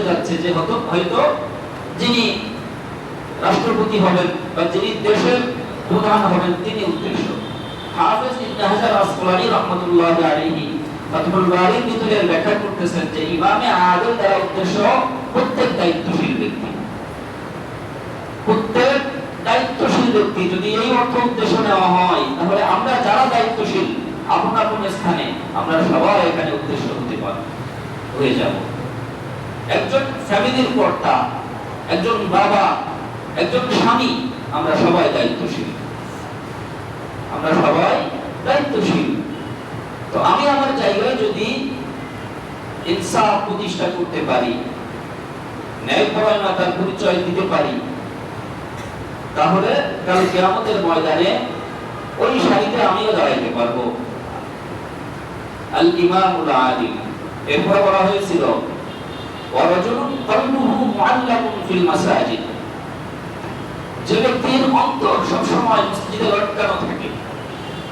যাচ্ছে যে হয়তো যিনি রাষ্ট্রপতি হবেন বা যিনি দেশের প্রধান হবেন তিনি উদ্দেশ্য। হাফেজ ইবনে হাজার আসকালানী রাহমাতুল্লাহি আলাইহি ফাতহুল বারীর ভিতরে ব্যাখ্যা করতেছেন যে ইমামে আদিল দ্বারা উদ্দেশ্য প্রত্যেক দায়িত্বশীল ব্যক্তি। প্রত্যেক দায়িত্বশীল ব্যক্তি যদি এই অর্থ উদ্দেশ্য নেওয়া হয়, তাহলে আমরা যারা দায়িত্বশীল আপন আপন স্থানে আমরা সবাই এখানে উদ্দেশ্য হয়ে যাব। একজন ফ্যামিলির কর্তা, একজন বাবা, একজন স্বামী, আমরা সবাই দায়িত্বশীল। আমরা সবাই দায়িত্বশীল। তো আমি আমার জায়গায় যদি ইনসাফ প্রতিষ্ঠা করতে পারি, ন্যায়পরায়ণতার পরিচয় দিতে পারি, তাহলে কাল কিয়ামতের ময়দানে ওই সারিতে আমিও দাঁড়াইতে পারবো। আল ইমামুল আদিল। এরপর বলা হয়েছিল ওয়ারাজুলুন কলবুহু মুআল্লাকুন ফিল মাসাজিদ। যে ব্যক্তির অন্তর সব সময় মসজিদে লটকানো থাকে,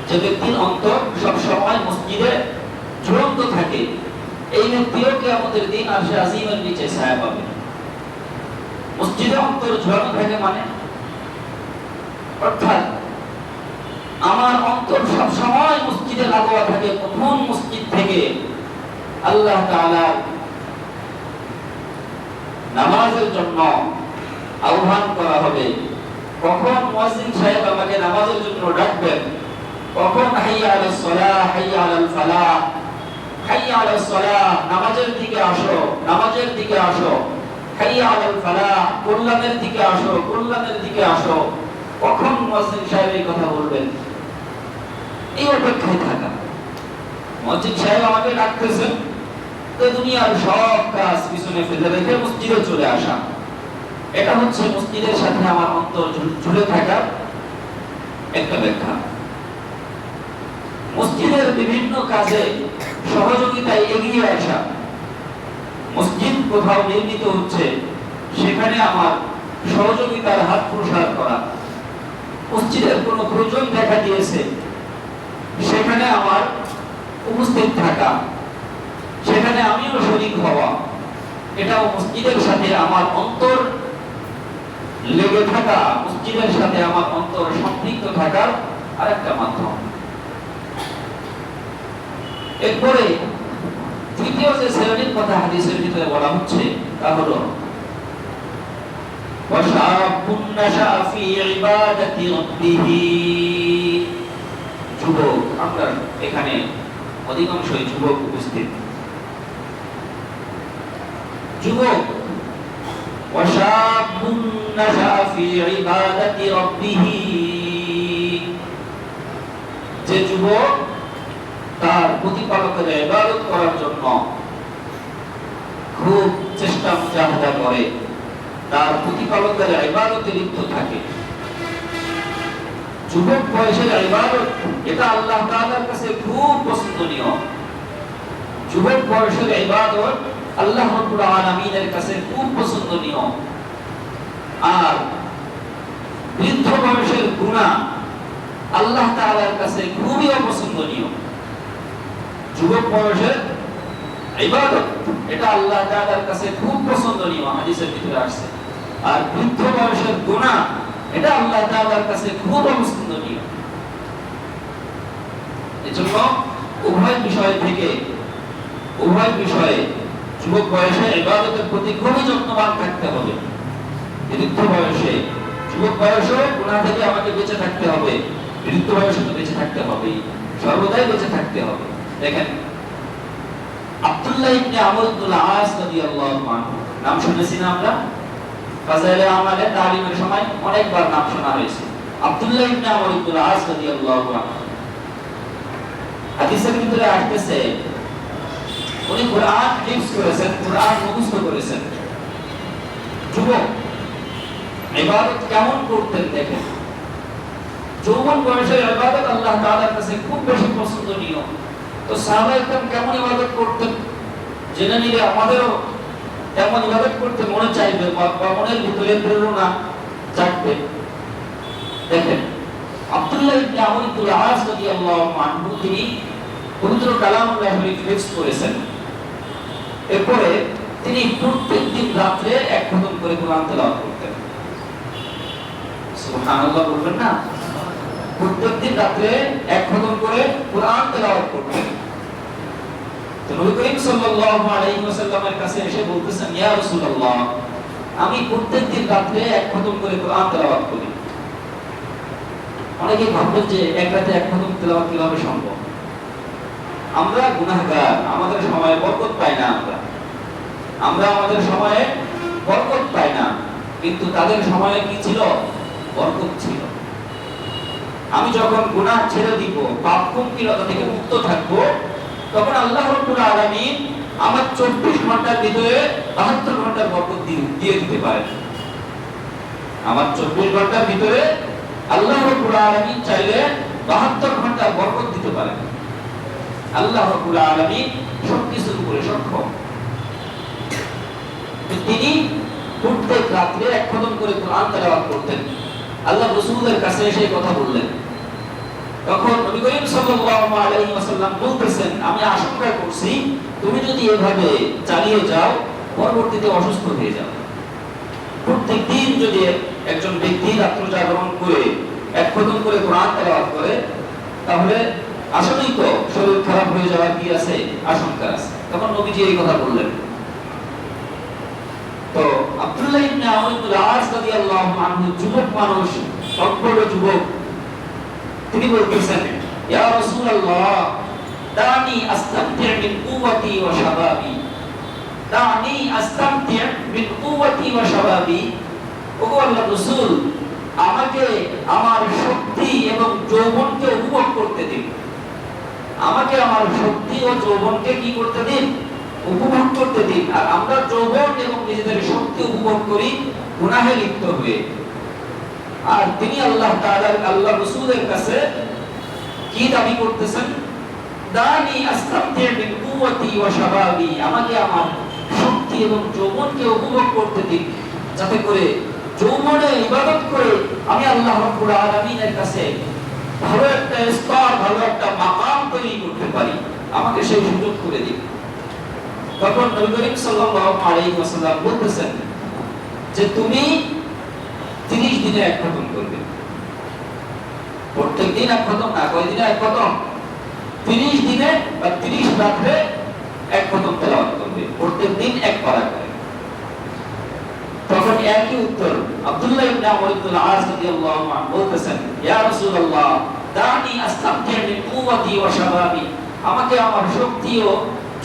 যে ব্যক্তির অন্তর সব সময় মসজিদে ঝুলন্ত থাকে, এই ব্যক্তিও কিয়ামতের দিন আরশে আজিমের নিচে ছায়া পাবে। মসজিদে অন্তর ঝুলানো থাকে মানে অর্থাৎ আমার অন্তর সব সময় মসজিদে লাগোয়া থাকে। কখন মসজিদ থেকে আল্লাহ তাআলা নামাজের জন্য আহ্বান করা হবে, কখন মুয়াজ্জিন সাহেব আমাকে নামাজের জন্য ডাকবেন, কখন হাইয়া আলাস সালাহ, হাইয়া আলাল ফালাহ, হাইয়া আলাস সালাহ, নামাজের দিকে আসো, নামাজের দিকে আসো, হাইয়া আলাল ফালাহ, কল্যাণের দিকে আসো, কল্যাণের দিকে আসো, কখন মুয়াজ্জিন সাহেব এই কথা বলবেন, এই অপেক্ষায় থাকা। মুয়াজ্জিন সাহেব আমাকে ডাকতেছেন, তো দুনিয়ার সব কাজ পিছনে ফেলে রেখে মসজিদে চলে আসা। এটা হচ্ছে মসজিদের সাথে আমার অন্তর ঝুলে থাকা একটা ব্যাখ্যা। মসজিদের বিভিন্ন কাজে সহযোগিতায় এগিয়ে আসা। মসজিদ কোথাও নির্মিত হচ্ছে, সেখানে আমার সহযোগিতার হাত প্রসার করা। মসজিদের কোনো প্রয়োজন দেখা দিয়েছে, সেখানে আমার উপস্থিত থাকা, সেখানে আমিও শরীক হওয়া, এটাও মসজিদের সাথে আমার অন্তর লেগে থাকা, মসজিদের সাথে আমার অন্তর সম্পৃক্ত থাকার আরেকটা মাধ্যম। এরপরে তৃতীয় যে শ্রেণীর কথা হাদিসের ভিতরে বলা হচ্ছে তা হলো ওয়াশাবুন নাশা ফি ইবাদাতি রাব্বিহি। যুবক, আমরা এখানে অধিকাংশই যুবক উপস্থিত। যুবক, ওয়াশাবুন নাশা ফি ইবাদাতি রাব্বিহি, যে যুবক তার প্রতিপালকের ইবাদত করার জন্য খুব চেষ্টা মুজাহাদা করে, তার প্রতিপালকের ইবাদতে লিপ্ত থাকে। যুবক বয়সের ইবাদত এটা আল্লাহ তাআলার কাছে খুব পছন্দনীয়। যুবক বয়সের ইবাদত আল্লাহ রাব্বুল আলামিনের কাছে খুব পছন্দনীয়। আর বৃদ্ধ বয়সের গুনাহ আল্লাহ তাআলার কাছে খুবই অপছন্দনীয়। যুবক বয়সের ইবাদত এটা আল্লাহ তাআলার কাছে খুব পছন্দনীয়, হাদিসের ভিতরে আসছে। আর বৃদ্ধ বয়সের গুনাহ এটা আল্লাহ তাআলার কাছে খুব অপছন্দনীয়। এজন্য উভয় বিষয়ে যুবক বয়সে ইবাদতের প্রতি খুবই যত্নবান থাকতে হবে। বৃদ্ধ বয়সে, যুবক বয়সে গুনাহ থেকে আমাকে বেঁচে থাকতে হবে, বৃদ্ধ বয়সে তো বেঁচে থাকতে হবে, সর্বদাই বেঁচে থাকতে হবে। দেখেন, আব্দুল্লাহ ইবনে আমর ইবনুল আস রাদিয়াল্লাহু আনহু, নাম শুনেছি না আমরা? ফাজাইলে আমাদের তালিমের সময় অনেকবার নাম শোনা হয়েছে। আব্দুল্লাহ ইবনে আমর ইবনুল আস রাদিয়াল্লাহু আনহু, হাদিসের ভিতরে আসছে উনি কুরআন হিফজ করেছেন, কুরআন মুখস্থ করেছেন। যুবক, ইবাদত কেমন করতেন দেখেন। যৌবন বয়সের ইবাদত আল্লাহ তাআলার কাছে খুব বেশি পছন্দনীয়। তো সাহাবায়ে কেরাম কেমন ইবাদত করতেন জেনে নিলে আমাদেরও তেমন ইবাদত করতে মনে চাইবে বা মনের ভিতরে প্রেরণা জাগবে। দেখেন, আব্দুল্লাহ ইবনে আমর ইবনুল আস রাদিয়াল্লাহু আনহু তিনি পবিত্র কালামুল্লাহ শরীফ হিফজ করেছেন। এরপরে তিনি প্রত্যেকদিন রাত্রে এক খতম করে কোরআন তেলাওয়াত করতেন। সুবহানাল্লাহ বলবেন না? প্রত্যেকদিন রাত্রে এক খতম করে কোরআন তেলাওয়াত করতেন। তো নবী করিম সাল্লাল্লাহু আলাইহি ওয়াসাল্লামের কাছে এসে বলতেছেন, ইয়া রাসূলুল্লাহ, আমি প্রত্যেকদিন রাত্রে এক খতম করে কোরআন তেলাওয়াত করি। অনেকেই ভাববেন যে এক রাতে এক খতম তেলাওয়াত কিভাবে সম্ভব? আমরা গুনাহগার, আমাদের সময়ে বরকত পাই না। আমরা আমাদের সময়ে বরকত পাই না, কিন্তু তাদের সময়ে কি ছিল? বরকত ছিল। আমি যখন গুনাহ ছেড়ে দিব, পাপ কুঙ্কিলতা থেকে মুক্ত থাকব, তখন আল্লাহ রাব্বুল আলামিন আমার 24 ঘন্টার ভিতরে 72 ঘন্টার বরকত দিয়ে দিতে পারেন। আমার 24 ঘন্টার ভিতরে আল্লাহ রাব্বুল আলামিন চাইলে 72 ঘন্টার বরকত দিতে পারেন। আল্লাহ রাব্বুল আলামিন সবকিছুর উপরে সক্ষম। তিনি প্রত্যেক রাত্রে এক খতম করে কোরআন তেলাওয়াত করতেন। আল্লাহ রাসূলের কাছে এসে কথা বললেন। তখন নবী করিম সাল্লাল্লাহু আলাইহি ওয়াসাল্লাম বলতেছেন, আমি আশঙ্কা করছি তুমি যদি এভাবে চালিয়ে যাও, পরবর্তীতে অসুস্থ হয়ে যাবে। প্রত্যেকদিন যদি একজন ব্যক্তি রাত্র জাগরণ করে এক খতম করে কোরআন তেলাওয়াত করে, তাহলে আসলেই তো শরীর খারাপ হয়ে যাওয়ার কি আছে? আশঙ্কা আছে। তখন নবীজি এই কথা বললেন। তো আব্দুল্লাহ ইবনে আমর ইবনে আস রাদিয়াল্লাহু আনহু যুবক মানুষ, অল্পবড় যুবক, তিনি বলতেছেন, ইয়া রাসূলুল্লাহ, দানি আস্তামতি মিন কুওয়াতি ওয়া শাবাবি, দানি আস্তামতি মিন কুওয়াতি ওয়া শাবাবি। ওগো আল্লাহর রাসূল, আমাকে আমার শক্তি এবং যৌবনকে উপভোগ করতে দিন। আমাকে আমার শক্তি ও যৌবনকে কি করতে দিন? উপভোগ করতে দিন। আর আমরা যৌবন এবং নিজেদের শক্তি উপভোগ করি গুনাহে লিপ্ত হয়ে। আর তিনি আল্লাহ তাআলার, আল্লাহ রাসূলের কাছে কি দাবি করতেছেন? দানি আস্তামতি মিন কুওয়াতি ওয়া শাবাবি, আমাকে আমার শক্তি এবং যৌবনকে উপভোগ করতে দিন, যাতে করে যৌবনে ইবাদত করে আমি আল্লাহ রাব্বুল আলামিনের কাছে ভালো একটা স্তর, ভালো একটা মাকাম তৈরি করতে পারি। আমাকে সেই সুযোগ করে দিন। তখন নবী করিম সাল্লাল্লাহু আলাইহি ওয়াসাল্লাম বলতেছেন যে তুমি 30 দিনে এক খতম করবে। প্রত্যেকদিন এক খতম না, কয়দিনে এক খতম? 30 দিনে বা 30 রাতে এক খতম তেলাওয়াত করবে, প্রত্যেকদিন এক পারা করে। তখন একই উত্তর আব্দুল্লাহ ইবনে আমর ইবনে আস রাদিয়াল্লাহু আনহু বলতেছেন, ইয়া রাসূলুল্লাহ, দানি আস্তামতি মিন কুওয়াতি ওয়া শাবাবি, আমাকে আমার শক্তি ও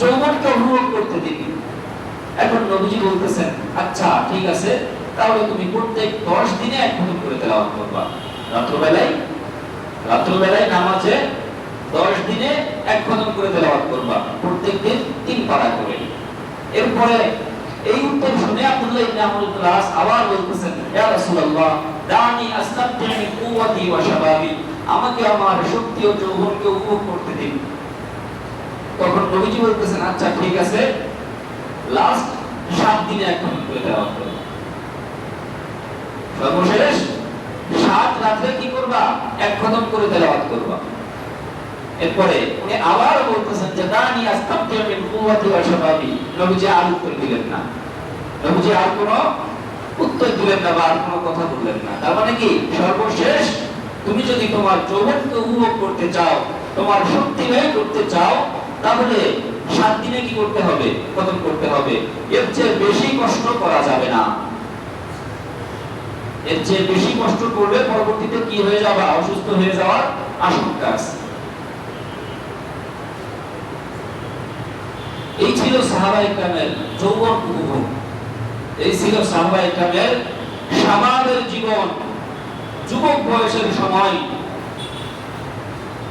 যৌবনকে উপভোগ করতে দিন। এখন নবীজি বলতেছেন, আচ্ছা ঠিক আছে, তাহলে তুমি প্রত্যেক 10 দিনে এক খতম করে তেলাওয়াত করবা। রাত্রিবেলায় নামাজে 10 দিনে এক খতম করে তেলাওয়াত করবা, প্রত্যেকদিন 3 পারা করে। এরপরে এই উত্তর শুনে আব্দুল্লাহ ইবনে আমর ইবনে আস আবার বলতেছেন, ইয়া রাসূলুল্লাহ, দানি আস্তামতি মিন কুওয়াতি ওয়া শাবাবি, আমাকে আমার শক্তি ও যৌবনকে উপভোগ করতে দিন। তখন নবীজি বলতেছেন, আচ্ছা ঠিক আছে, লাস্ট 7 দিনে এক খতম করে তেলাওয়াত করবা। সর্বশেষ 7 রাতে কি করবা? এক খতম করে তেলাওয়াত করবা। এরপরে উনি আবার বলতেছেন যে দানি আস্তামতি মিন কুওয়াতি ওয়া শাবাবি। নবীজি আর উত্তর দিলেন না, নবীজি আর কোনো উত্তর দিলেন না বা আর কোনো কথা বললেন না। তার মানে কি, সর্বশেষ তুমি যদি তোমার যৌবনকে উপভোগ করতে চাও, তোমার শক্তি ব্যয় করতে চাও, তাহলে 7 দিনে কি করতে হবে? খতম করতে হবে। এর চেয়ে বেশি কষ্ট করা যাবে না। এর চেয়ে বেশি কষ্ট করলে পরবর্তীতে কি হয়ে যাবে? অসুস্থ হয়ে যাওয়ার আশঙ্কা আছে। এই ছিল সাহাবায়ে কেরামের যৌবন উপভোগ। এই ছিল সাহাবায়ে কেরামের শাবাবের জীবন, যুবক বয়সের সময়।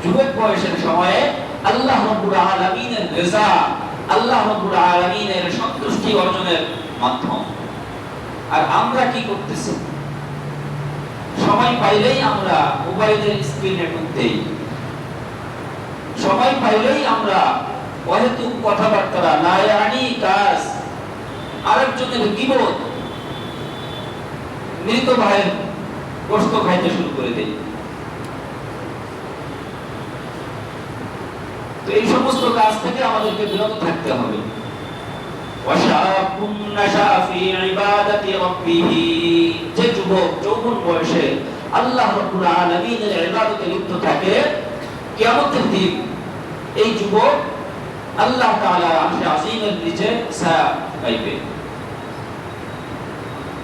যুবক বয়সের সময়ে আল্লাহ রাব্বুল আলামিনের রিজা, আল্লাহ রাব্বুল আলামিনের সন্তুষ্টি অর্জনের মাধ্যম। আর আমরা কি করতেছি? সময় পাইলেই আমরা মোবাইলের স্ক্রিনে ঢুকতেই, সময় পাইলেই আমরা অহেতুক কথাবার্তা, নায়ানি কাজ, আরেকজনের গীবত, মৃত ভাইয়ের গোশত খাইতে শুরু করে দেই। তো এই সমস্ত কাজ থেকে আমাদেরকে বিরত থাকতে হবে। ওয়াশাবুন নাশা ফি ইবাদাতি রাব্বিহ, যে যুবক যৌবন বয়সে আল্লাহ রাব্বুল আলামিনের ইবাদতে লিপ্ত থাকে, কিয়ামতের দিন এই যুবক আল্লাহ তাআলার আরশে আজিমের নিচে ছায়া পাইবে।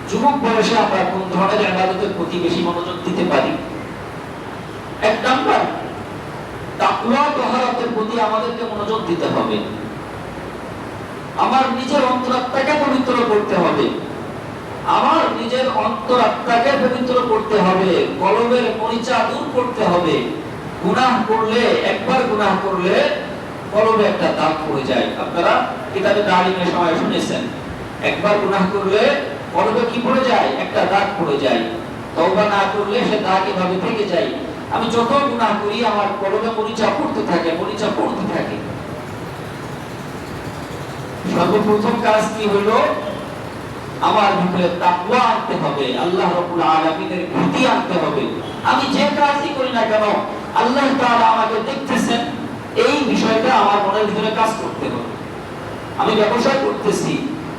যুবক বয়সে আমরা কোন ধরনের ইবাদতের প্রতি বেশি মনোযোগ দিতে পারি? এক নাম্বার, তাকওয়া তাহারাতের প্রতি আমাদেরকে মনোযোগ দিতে হবে। আমার নিজের অন্তরাত্মাকে পবিত্র করতে হবে, আমার নিজের অন্তরাত্মাকে পবিত্র করতে হবে, কলবের মরিচা দূর করতে হবে। গুনাহ করলে, একবার গুনাহ করলে কলবে একটা দাগ পড়ে যায়। আপনারা কিতাবে তালিমের সময় শুনেছেন, একবার গুনাহ করলে কলবে কি পড়ে যায়? একটা দাগ পড়ে যায়। তওবা না করলে সে দাগ এভাবে থেকে যায়। আমি যত গুনাহ করি আমার কলবে মরিচা পড়তে থাকে, মরিচা পড়তে থাকে। সর্বপ্রথম কাজ কি হলো? আমার ভিতরে তাকওয়া আনতে হবে, আল্লাহ রাব্বুল আলামিনের ভীতি আনতে হবে। আমি যে কাজই করি না কেন আল্লাহ তাআলা আমাকে দেখতেছেন, এই বিষয়টা আমার মনের ভিতরে কাজ করতে হবে। আমি ব্যবসা করতেছি,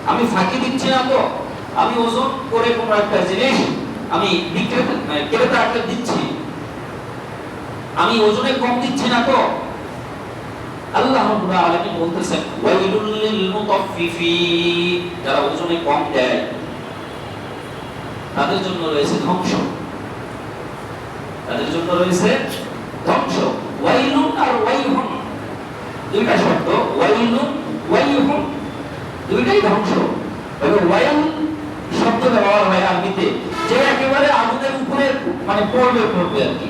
আমি ফাঁকি দিচ্ছি না তো? আমি ওজন করে কোন একটা জিনিস আমি ক্রেতাকে দিচ্ছি, আমি ওজনে কম দিচ্ছি না তো? আল্লাহ রাব্বুল আলামিন বলতেছেন ওয়াইলুল লিল মুতাফফিফিন, যারা ওজনে কম দেয় তাদের জন্য রয়েছে ধ্বংস, তাদের জন্য রয়েছে ধ্বংস। ওয়াইলুন আর ওয়াইহুন দুইটা শব্দ, ওয়াইলুন ওয়াইহুন দুইটাই ধ্বংস। তবে ওয়াইল শব্দ ব্যবহার হয় আরবিতে, যে একেবারে আগুনের উপরে মানে পড়বে আর কি,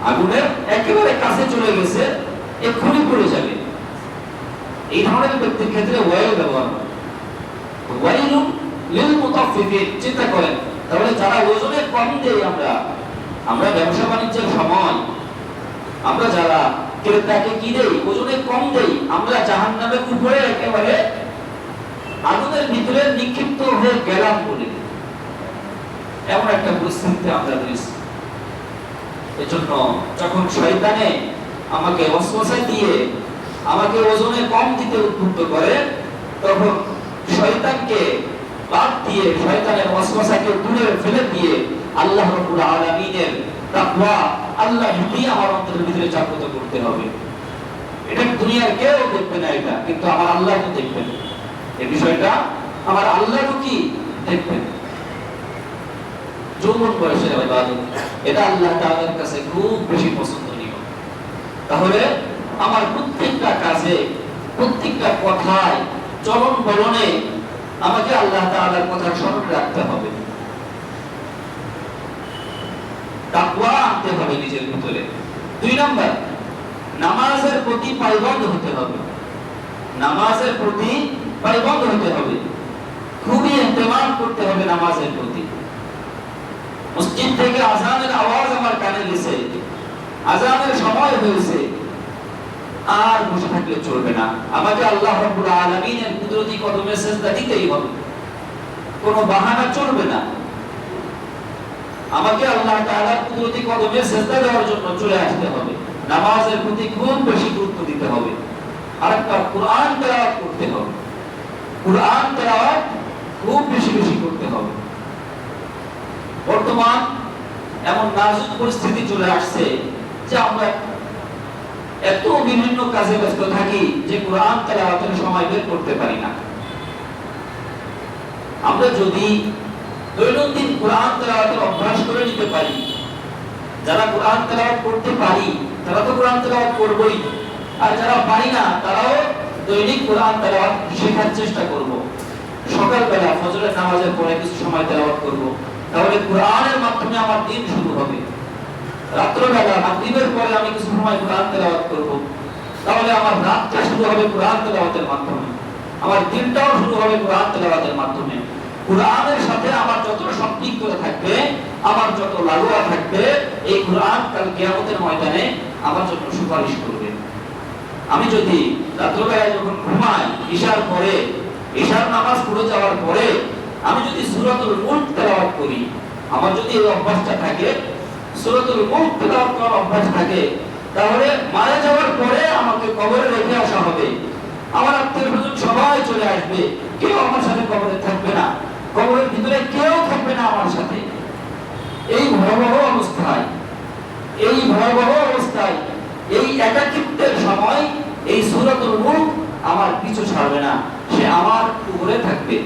আগুনের একেবারে কাছে চলে গেছে, এক্ষুনি পড়ে যাবে, এই ধরনের ব্যক্তির ক্ষেত্রে ওয়াইল ব্যবহার হয়। ওয়াইলুন লিল মুতাফফিফিন, চিন্তা করেন তাহলে যারা ওজনে কম দেই, আমরা ব্যবসা বাণিজ্যের সময় আমরা যারা ক্রেতাকে কি দেই? ওজনে কম দেই, আমরা জাহান্নামের উপরে একেবারে আগুনের ভিতরে নিক্ষিপ্ত হয়ে গেলাম বলে এমন একটা পরিস্থিতিতে আমরা রয়েছি। এজন্য যখন শয়তানে আমাকে ওয়াসওয়াসা দিয়ে আমাকে ওজনে কম দিতে উদ্বুদ্ধ করে, তখন শয়তানকে বাদ দিয়ে, শয়তানের ওয়াসওয়াসাকে দূরে ফেলে দিয়ে আল্লাহ রাব্বুল আলামিনের তাকওয়া, আল্লাহ ভীতি আমার অন্তরের ভিতরে জাগ্রত করতে হবে। এটা দুনিয়ার কেউ দেখবে না, এটা কিন্তু আমার আল্লাহ তো দেখবেন। এই বিষয়টা আমার আল্লাহ কি দেখবেন। যৌবন বয়সের ইবাদত, এটা আল্লাহ তাআলার কাছে খুব বেশি পছন্দনীয়। তাহলে আমার প্রত্যেকটা কাজে, প্রত্যেকটা কথায়, চলন বলনে আমাকে আল্লাহ তাআলার কথা স্মরণ রাখতে হবে, তাকওয়া আনতে হবে নিজের ভিতরে। দুই নাম্বার, নামাজের প্রতি পায়বন্দ হতে হবে, নামাজের প্রতি পায়বন্দ হতে হবে, খুবই ইহতিমাম করতে হবে নামাজের প্রতি। মসজিদ থেকে আযানের আওয়াজ আমার কানে গেছে, আযানের সময় হয়েছে, আর বসে থাকলে চলবে না। আমাকে আল্লাহ রাব্বুল আলামিনের কুদরতি কদমে সিজদা দিতেই হবে, কোনো বাহানা চলবে না। আমাকে আল্লাহ তাআলার কুদরতি কদমে সিজদা দেওয়ার জন্য চলে আসতে হবে। নামাজের প্রতি খুব বেশি গুরুত্ব দিতে হবে। আরেকটা, কুরআন তেলাওয়াত করতে হবে, কুরআন তেলাওয়াত খুব বেশি বেশি করতে হবে। বর্তমান এমন নাজুক পরিস্থিতি চলে আসছে যে আমরা এত বিভিন্ন কাজে ব্যস্ত থাকি যে কুরআন তেলাওয়াতের সময় বের করতে পারি না। আমরা যদি দৈনন্দিন কুরআন তেলাওয়াতের অভ্যাস করে নিতে পারি, যারা কুরআন তেলাওয়াত করতে পারি তারা তো কুরআন তেলাওয়াত করবই, আর যারা পারি না তারাও দৈনিক কুরআন তেলাওয়াত শেখার চেষ্টা করব। সকালবেলা ফজরের নামাজের পরে কিছু সময় তেলাওয়াত করব, তাহলে কুরআনের মাধ্যমে আমার দিন শুরু হবে। রাত্রিবেলা মাগরিবের পরে আমি কিছু সময় কুরআন তেলাওয়াত করব, তাহলে আমার রাতটা শুরু হবে কুরআন তেলাওয়াতের মাধ্যমে, আমার দিনটাও শুরু হবে কুরআন তেলাওয়াতের মাধ্যমে। কুরআনের সাথে আমার যত সম্পৃক্ততা থাকবে, আমার যত লাগোয়া থাকবে, এই কুরআন কাল কিয়ামতের ময়দানে আমার জন্য সুপারিশ করবে। আমি যদি রাত্রিবেলা যখন ঘুমাই, ঈশার পরে, ঈশার নামাজ পড়ে যাওয়ার পরে আমি যদি সূরাতুল মুলক তেলাওয়াত করি, আমার যদি এই অভ্যাসটা থাকে, সূরাতুল মুলক তেলাওয়াত করার অভ্যাস থাকে, তাহলে মারা যাওয়ার পরে আমাকে কবরে রেখে আসা হবে, আমার আত্মীয় স্বজন সবাই চলে আসবে, কেউ আমার সাথে কবরে থাকবে না, কবরের ভিতরে কেউ থাকবে না আমার সাথে। এই ভয়াবহ অবস্থায় এই একাকিত্বের সময় এই সূরাতুল মুলক আমার পিছু ছাড়বে না, সে আমার উপরে থাকবে,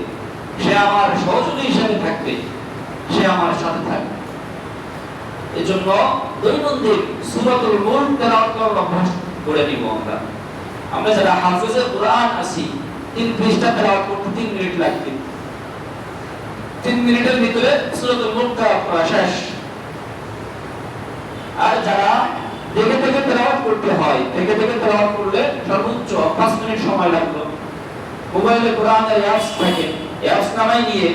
সে আমার সহযোগী হিসেবে থাকবে, সে আমার সাথে থাকবে। এজন্য দৈনন্দিন সূরাতুল মুলক তেলাওয়াত করার অভ্যাস করে নিব। আমরা যারা হাফেজে কোরআন আছি 3 পৃষ্ঠা তেলাওয়াত করতে 3 মিনিট লাগবে। 3 মিনিটের ভিতরে সূরাতুল মুলক তেলাওয়াত করা শেষ। আর যারা দেখে দেখে তেলাওয়াত করতে হয়, দেখে দেখে তেলাওয়াত করলে সর্বোচ্চ 5 মিনিট সময় লাগলো। মোবাইলে কোরআনের অ্যাপস থাকে, অ্যাপস নামাই নিয়ে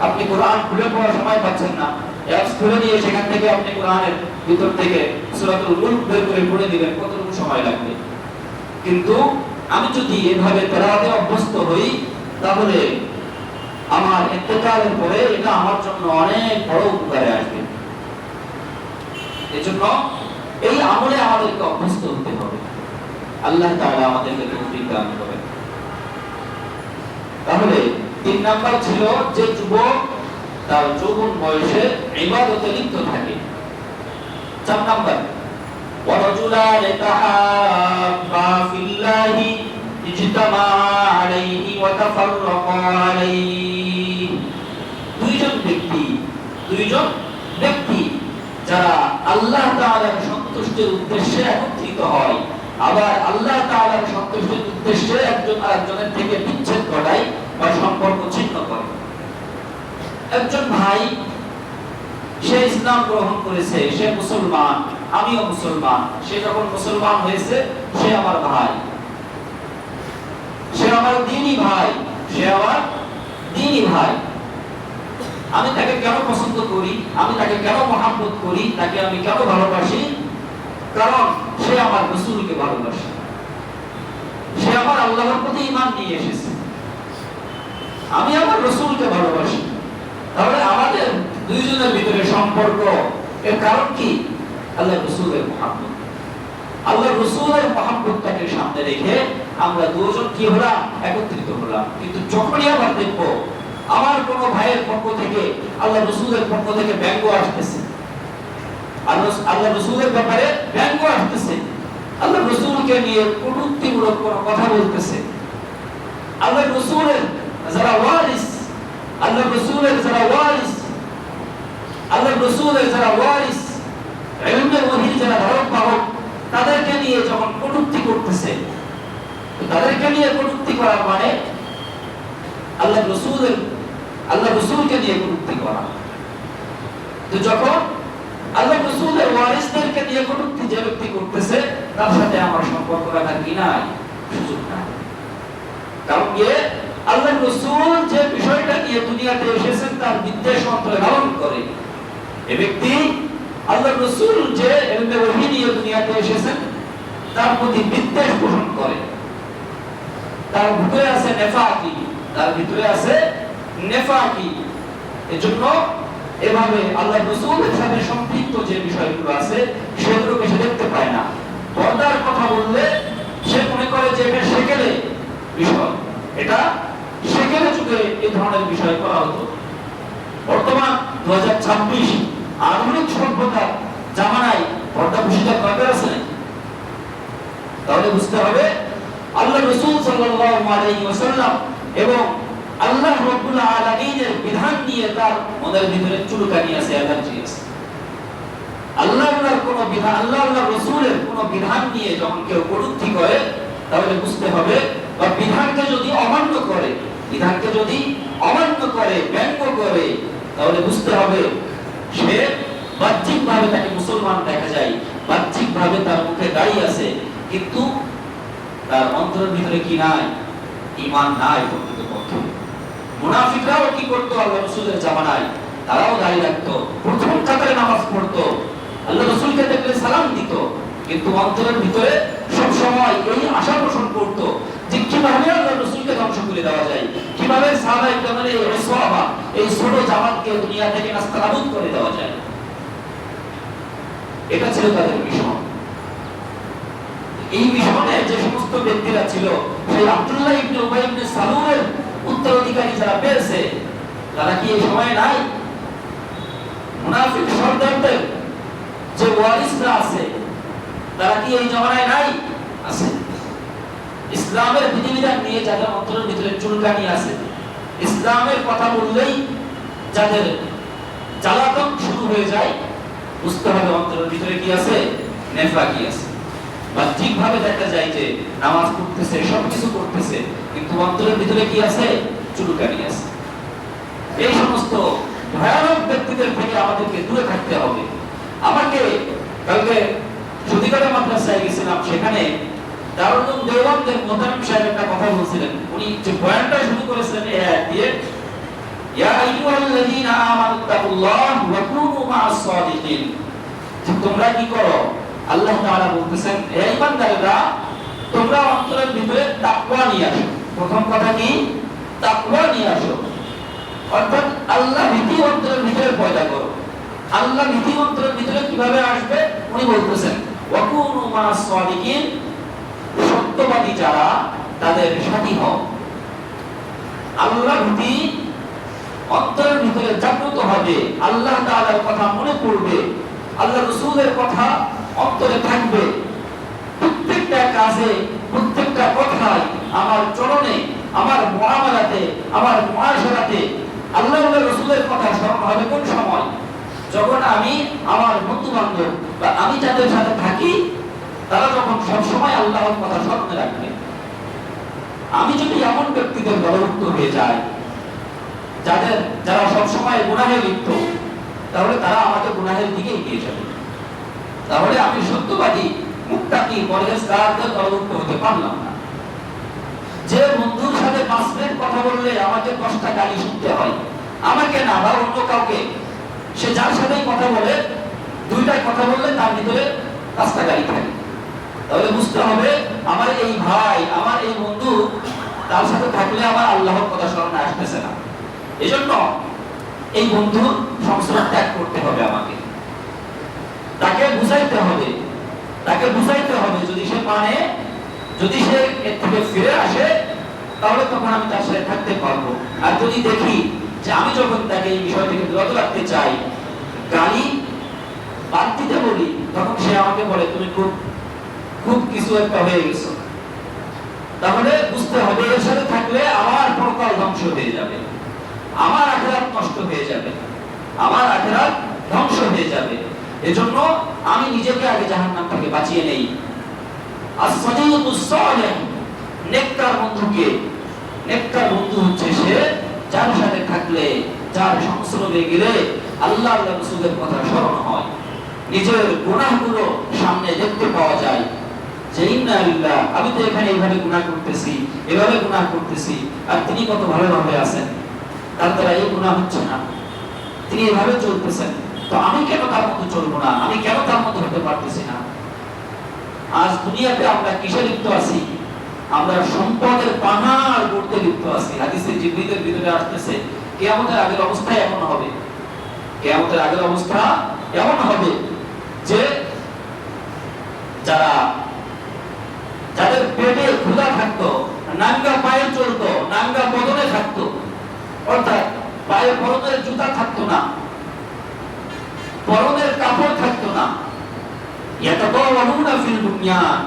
আপনি কোরআন খুলে পড়ার সময় পাচ্ছেন না, অ্যাপস খুলে নিয়ে সেখান থেকে আপনি কোরআনের ভিতর থেকে সূরাতুল মুলক বের করে পড়ে দিবেন, কতটুকু সময় লাগবে। কিন্তু আমি যদি এভাবে তেলাওয়াতে অভ্যস্ত হই, তাহলে আমার ইন্তেকালের পরে এটা আমার জন্য অনেক বড় উপকারে আসবে। এজন্য এই আমলে আমাদেরকে অভ্যস্ত হতে হবে। আল্লাহ তাআলা আমাদেরকে তৌফিক দান করেন। তাহলে 3 নাম্বার ছিল যে যুবক তার যৌবন বয়সে ইবাদতে লিপ্ত থাকে। 4 নাম্বার ওয়ারাজুলান তাহাব্বা ফিল্লাহি ইজতামা আলাইহি ওয়া তাফাররাকা আলাইহি। দুইজন ব্যক্তি যারা আল্লাহ তাআলার সন্তুষ্টির উদ্দেশ্যে একত্রিত হয়, আবার আল্লাহ তাআলার সন্তুষ্টির উদ্দেশ্যে একজন আরেকজনের থেকে বিচ্ছেদ ঘটায় বা সম্পর্ক ছিন্ন করে। একজন ভাই, সে ইসলাম গ্রহণ করেছে, সে মুসলমান, আমিও মুসলমান, সে যখন মুসলমান হয়েছে সে আমার ভাই, সে আমার দ্বীনি ভাই। আমি তাকে কেন পছন্দ করি, আমি তাকে কেন মহব্বত করি, তাকে আমি কেন ভালোবাসি? কারণ সে আমার রাসূলকে ভালোবাসে, সে আমার আল্লাহর প্রতি ঈমান নিয়ে এসেছে, আমি আমার রাসূলকে ভালোবাসি। তাহলে আমাদের দুইজনের ভিতরে সম্পর্ক এর কারণ কি? আল্লাহ রাসূলের মহব্বত। আল্লাহ রাসূলের মহব্বতটাকে সামনে রেখে আমরা দুজন কি হলাম? একত্রিত হলাম। কিন্তু যখনই আবার দেখব আমার কোন ভাইয়ের পক্ষ থেকে আল্লাহ রাসূলের পক্ষ থেকে ব্যঙ্গ আসতেছে, আল্লাহ রাসূলের ব্যাপারে ব্যঙ্গ আসতেছে, আল্লাহ রাসূলকে নিয়ে কটূক্তিমূলক কোনো কথা বলতেছে, আল্লাহ রাসূলের যারা ওয়ারিস, আল্লাহ রাসূলের যারা ওয়ারিস ইলমে ওহীর যারা ধারক বাহক, তাদেরকে নিয়ে যখন কটূক্তি করতেছে, তাদেরকে নিয়ে কটূক্তি করা মানে আল্লাহ রাসূলকে নিয়ে কটূক্তি করা। তো যখন আল্লাহ রাসূলের ওয়ারিসদেরকে নিয়ে কটূক্তি যে ব্যক্তি করতেছে, তার সাথে আমার সম্পর্ক রাখার কি নাই? সুযোগ নাই। কারণ কি? আল্লাহ রাসূল যে বিষয়টা নিয়ে দুনিয়াতে এসেছেন তার বিদ্বেষ অন্তরে লালন করে। এই ব্যক্তি আল্লাহ রাসূল যে ইলমে ওহী নিয়ে দুনিয়াতে এসেছেন তার প্রতি বিদ্বেষ পোষণ করে। তার ভিতরে আছে নেফাকি। এজন্য এভাবে আল্লাহ রাসূলের সাথে সম্পৃক্ত যে বিষয়গুলো আছে সেগুলোকে সে দেখতে পায় না। পর্দার কথা বললে সে মনে করে যে এটা সেকেলে বিষয়, এটা সেকেলে যুগে এই ধরনের বিষয় করা হতো। বর্তমান 2026 আধুনিক সভ্যতার জামানায় পর্দা বিষয়টা দরকার আছে না? তাহলে বুঝতে হবে আল্লাহ রাসূল সাল্লাল্লাহু আলাইহি ওয়াসাল্লাম এবং আল্লাহ রাব্বুল আলামিনের বিধান নিয়ে তার মনের ভিতরে চুলকানি আছে, অ্যালার্জি আছে। আল্লাহর কোন বিধান, আল্লাহর রাসূলের কোন বিধান নিয়ে যখন কেউ কটূক্তি করে, তাহলে বুঝতে হবে বা বিধানকে যদি অমান্য করে, ব্যঙ্গ করে, তাহলে বুঝতে হবে সে বাহ্যিকভাবে তাকে মুসলমান দেখা যায়, বাহ্যিকভাবে তার মুখে দাড়ি আছে, কিন্তু তার অন্তরের ভিতরে কি নাই? ঈমান নাই। প্রকৃতপক্ষে মুনাফিকরাও কি করতো? আল্লাহ রাসূলের জামানায় তারাও দাড়ি রাখতো, প্রথম কাতারে নামাজ পড়তো, আল্লাহ রাসূলকে দেখলে সালাম দিত, কিন্তু অন্তরের ভিতরে সব সময় এই আশা পোষণ করতো যে কিভাবে আল্লাহ রাসূলকে ধ্বংস করে দেওয়া যায়, কিভাবে সাহাবায়ে কেরামের এই ছোট জামাতকে দুনিয়া থেকে নাস্তানাবুদ করে দেওয়া যায়। এটা ছিল তাদের মিশন। এই মিশনে যে সমস্ত সমস্ত ব্যক্তিরা ছিল, সেই আব্দুল্লাহ ইবনে উবাই ইবনে সালুলের উত্তরাধিকারী যারা পেয়েছে, তারা কি এই সময় নাই? মুনাফিক সর্দারদের যে ওয়ারিসরা আছে, তারা কি এই জমানায় নাই? আছে। ইসলামের বিধিবিধান নিয়ে যাদের অন্তরের ভিতরে চুলকানি আছে, ইসলামের কথা বললেই যাদের জ্বালাতন শুরু হয়ে যায়, বুঝতে হবে অন্তরের ভিতরে কি আছে? নেফাকি আছে। বা ঠিকভাবে দেখা যায় যে নামাজ পড়তেছে, সবকিছু করতেছে, কিন্তু অন্তরের ভিতরে কি আছে? চুলকানি আছে। এই সমস্ত ভয়ানক ব্যক্তিদের থেকে আমাদেরকে দূরে থাকতে হবে। আমাকে কালকে সুদীঘাটা মাদ্রাসায় গেছিলাম, সেখানে দারুল উলুম দেওবন্দের মোহতামিম সাহেব একটা কথা বলছিলেন। উনি যে বয়ানটা শুরু করেছিলেন এই আয়াত দিয়ে, ইয়া আইয়ুহাল্লাযীনা আমানুত্তাকুল্লাহ ওয়া কুনু মা'আস সাদিকিন, যে তোমরা কি করো? আল্লাহ তাআলা বলতেছেন, হে ঈমানদাররা, তোমরা অন্তরের ভিতরে তাকওয়া নিয়ে আসো। প্রথম কথা কি? তাকওয়া নিয়ে আসো, অর্থাৎ আল্লাহ ভীতি অন্তরের ভিতরে পয়দা করো। আল্লাহ ভীতি অন্তরের ভিতরে কিভাবে আসবে? উনি বলতেছেন, ওয়া কুনু মা'আস সাদিকিন, সত্যবাদী যারা, তাদের সাথী হও। আল্লাহ ভীতি অন্তরের ভিতরে জাগ্রত হবে, আল্লাহ তাআলার কথা মনে পড়বে, আল্লাহ রাসূলের কথা অন্তরে থাকবে। প্রত্যেকটা কাজে, প্রত্যেকটা কথায়, আমার চরণে, আমার মুআমালাতে, আমার মুআশারাতে আল্লাহ ও রাসূলের কথা স্মরণ হবে। কোন সময়? যখন আমি আমার বন্ধু বান্ধব বা আমি যাদের সাথে থাকি, তারা যখন সবসময় আল্লাহর কথা স্মরণে রাখবে। আমি যদি এমন ব্যক্তিদের দলভুক্ত হয়ে যাই যারা সবসময় গুনাহে লিপ্ত, তাহলে তারা আমাকে গুনাহের দিকে এগিয়ে যাবে। তাহলে আমি সত্যবাদী, মুত্তাকি, পরহেজগারদের দলভুক্ত হতে পারলাম না। যে বন্ধুর সাথে 5 মিনিট কথা বললে আমাকে 10টা গালি শুনতে হয়, আমাকে না বা অন্য কাউকে, সে যার সাথেই কথা বলে, 2টা কথা বললে তার ভিতরে 5টা গালি থাকে। তাহলে বুঝতে হবে আমার এই ভাই, আমার এই বন্ধু, তার সাথে থাকলে আমার আল্লাহর কথা স্মরণে আসতেছে না। এজন্য এই বন্ধুর সংস্রব ত্যাগ করতে হবে আমাকে। তাকে বুঝাইতে হবে, তাকে বুঝাইতে হবে। যদি সে মানে, যদি সে এর থেকে ফিরে আসে, তাহলে তখন আমি তার সাথে থাকতে পারবো। আর যদি দেখি যে আমি যখন তাকে এই বিষয় থেকে বিরত রাখতে চাই, গালি বাদ দিতে বলি, তখন সে আমাকে বলে তুমি খুব কিছু একটা হয়ে গেছো। তাহলে বুঝতে হবে এর সাথে থাকলে আমার পরকাল ধ্বংস হয়ে যাবে, আমার আখিরাত নষ্ট হয়ে যাবে, আমার আখিরাত ধ্বংস হয়ে যাবে। এজন্য আমি নিজেকে আগে জাহান্নাম থেকে বাঁচিয়ে নেই। as-sadiqus salih, নেককার বন্ধুকে, নেককার বন্ধু হচ্ছে সে যার সাথে থাকলে, যার সংস্রবে গেলে আল্লাহ ও রাসূলের কথা স্মরণ হয়, নিজের গুনাহগুলো সামনে দেখতে পাওয়া যায় যে ইন্না লিল্লাহ, আমি তো এখানে এইভাবে গুনাহ করতেছি, এভাবে গুনাহ করতেছি, আর তিনি কত ভালোভাবে আছেন, তার দ্বারা এই গুনাহ হচ্ছে না, তিনি এভাবে চলতেছেন, তো আমি কেন তার মতো চলবো না? আমি কেন তার মতো হতে পারতেছি না? আজ দুনিয়াতে আমরা কিসে লিপ্ত আছি? আমরা সম্পদের পাহাড় গড়তে লিপ্ত আছি। হাদিসে জিবরীলের ভিতরে আসতেছে কিয়ামতের আগের অবস্থা এমন হবে, কিয়ামতের আগের অবস্থা এমন হবে যে যাদের পেটে ক্ষুধা থাকতো, নাঙ্গা পায়ে চলতো, নাঙ্গা বদনে থাকতো, অর্থাৎ পায়ে পরনের জুতা থাকতো না, পরনের কাপড় থাকতো না, ইয়াতাদাওয়ালুনা ফিল বুনিয়ান,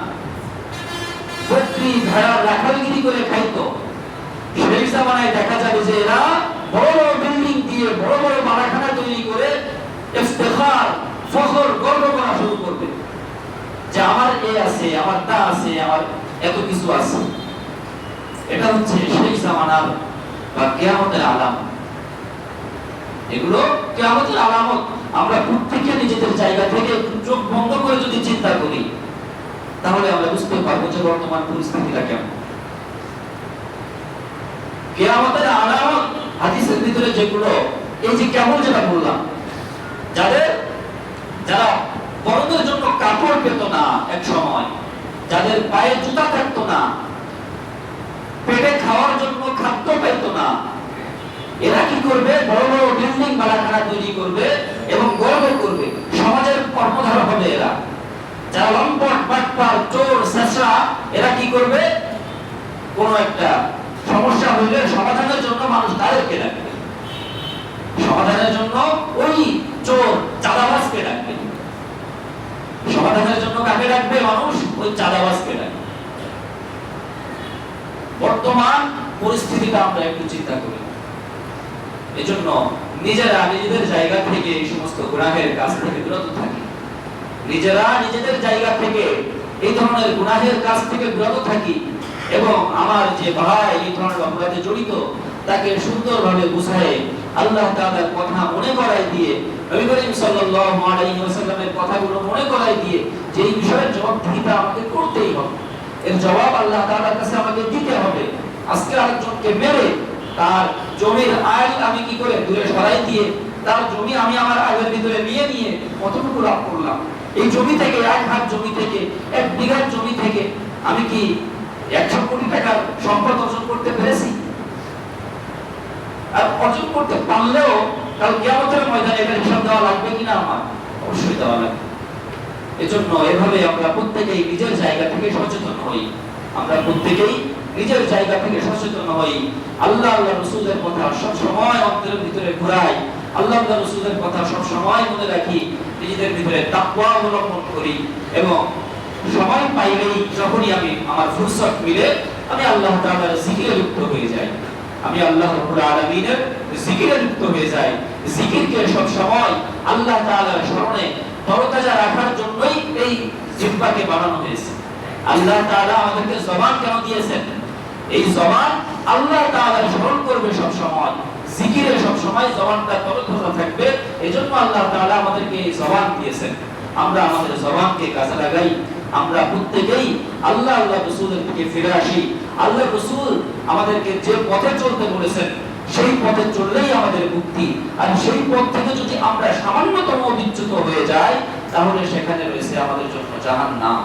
বকরি ভেড়া রাখালগিরি করে খাইতো। সেই জামানায় দেখা যাবে যে এরা বড় বড় বিল্ডিং দিয়ে বড় বড় বাড়াখানা তৈরি করে ইফতিখার, ফখর, গর্ব করা শুরু করবে যে আমার এ আছে, আমার তা আছে, আমার এত কিছু আছে। এটা হচ্ছে সেই জামানার বা কিয়ামতের আলামত। এগুলো কিয়ামতের আলামত। আমরা প্রত্যেকে নিজেদের জায়গা থেকে চোখ বন্ধ করে যদি চিন্তা করি, তাহলে আমরা বুঝতে পারবো যে বর্তমান পরিস্থিতিটা কেমন। কিয়ামতের আলামত হাদিসের ভিতরে যেগুলো, এই যে কেমন যেটা বললাম, যারা পরনের জন্য কাপড় পেত না এক সময়, যাদের পায়ে জুতা থাকতো না, পেটে খাওয়ার জন্য খাদ্য পেত না, এরা কি করবে? বড় বড় বিল্ডিং বাড়াখানা তৈরি করবে এবং গর্ব করবে, সমাজের কর্মধার হবে এরা। যারা লম্পট বাটপার চোর শেষরা, এরা কি করবে? কোন একটা সমস্যা হইলে সমাধানের জন্য মানুষ তাদেরকে ডাকবে, সমাধানের জন্য ওই চোর চাঁদাবাজকে ডাকবে, সমাধানের জন্য কাকে ডাকবে? মানুষ ওই চাঁদাবাজকে ডাকবে। বর্তমান পরিস্থিতিটা আমরা একটু চিন্তা করি। এজন্য নিজেরা নিজেদের জায়গা থেকে এই সমস্ত গুনাহের কাজ থেকে বিরত থাকি, নিজেরা নিজেদের জায়গা থেকে এই ধরনের গুনাহের কাজ থেকে বিরত থাকি, এবং আমার যে ভাই এই ধরনের অপরাধে জড়িত তাকে সুন্দরভাবে বুঝায় আল্লাহ তাআলার কথা মনে করাই দিয়ে, নবী করিম সাল্লাল্লাহু আলাইহি ওয়াসাল্লামের কথাগুলো মনে করাই দিয়ে যে এই বিষয়ের জবাবদিহিতা আমাকে করতেই হবে, এর জবাব আল্লাহ তাআলার কাছে আমাকে দিতে হবে। আজকে আরেকজনকে মেরে তার জমির আইল আমি কি করে দূরে সরাই দিয়ে তার জমি আমি আমার আইলের ভিতরে নিয়ে কতটুকু লাভ করলাম? এই জমি থেকে, এক হাত জমি থেকে, এক বিঘা জমি থেকে আমি কি 100 কোটি টাকার সম্পদ অর্জন করতে পেরেছি? আর অর্জন করতে পারলেও কাল কিয়ামতের ময়দানে এটার হিসাব দেওয়া লাগবে কিনা? আমার অবশ্যই দেওয়া লাগবে। এজন্য এভাবে আমরা প্রত্যেকেই নিজের জায়গা থেকে সচেতন হই, আমরা প্রত্যেকেই নিজের জায়গা থেকে সচেতন হই, আল্লাহ রাসূলের কথা সব সময় অন্তরের ভিতরে ঘুরাই, আল্লাহ রাসূলের কথা সব সময় মনে রাখি, নিজেদের ভিতরে তাকওয়া অবলম্বন করি, এবং সময় পাইলেই যখনই আমি আমার ফুরসত মিলে আমি আল্লাহ তাআলার জিকিরে লিপ্ত হয়ে যাই, আমি আল্লাহ রাব্বুল আলামিনের জিকিরে লিপ্ত হয়ে যাই। জিকিরকে সব সময় আল্লাহ তাআলার স্মরণে তরতাজা রাখার জন্যই এই জিহ্বাকে বানানো হয়েছে। আল্লাহ তাআলা আমাদেরকে জবান কেন দিয়েছেন? এই জবান আল্লাহ তাআলার স্মরণ করবে সব সময়, জিকিরে সব সময় জবানটা তরতাজা থাকবে, এজন্য আল্লাহ তাআলা আমাদেরকে এই জবান দিয়েছেন। আমরা আমাদের জবানকে কাজে লাগাই, আমরা প্রত্যেকেই আল্লাহ রাসূলের দিকে ফিরে আসি। আল্লাহ রাসূল আমাদেরকে যে পথে চলতে বলেছেন সেই পথে চললেই আমাদের মুক্তি, আর সেই পথ থেকে যদি আমরা সামান্যতম বিচ্যুত হয়ে যাই তাহলে সেখানে রয়েছে আমাদের জন্য জাহান্নাম।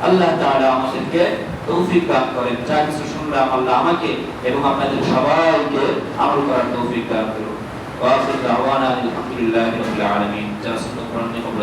আল্লাহ তাআলা আমাদেরকে তৌফিক দান করেন। যা কিছু শুনলাম আল্লাহ আমাকে এবং আপনাদের সবাইকে আমল করার তৌফিক দান করুন। ওয়া আখিরু দাওয়ানা আলহামদুলিল্লাহি রাব্বিল আলামিন। যা সুন্নাত কোরআনে কবুল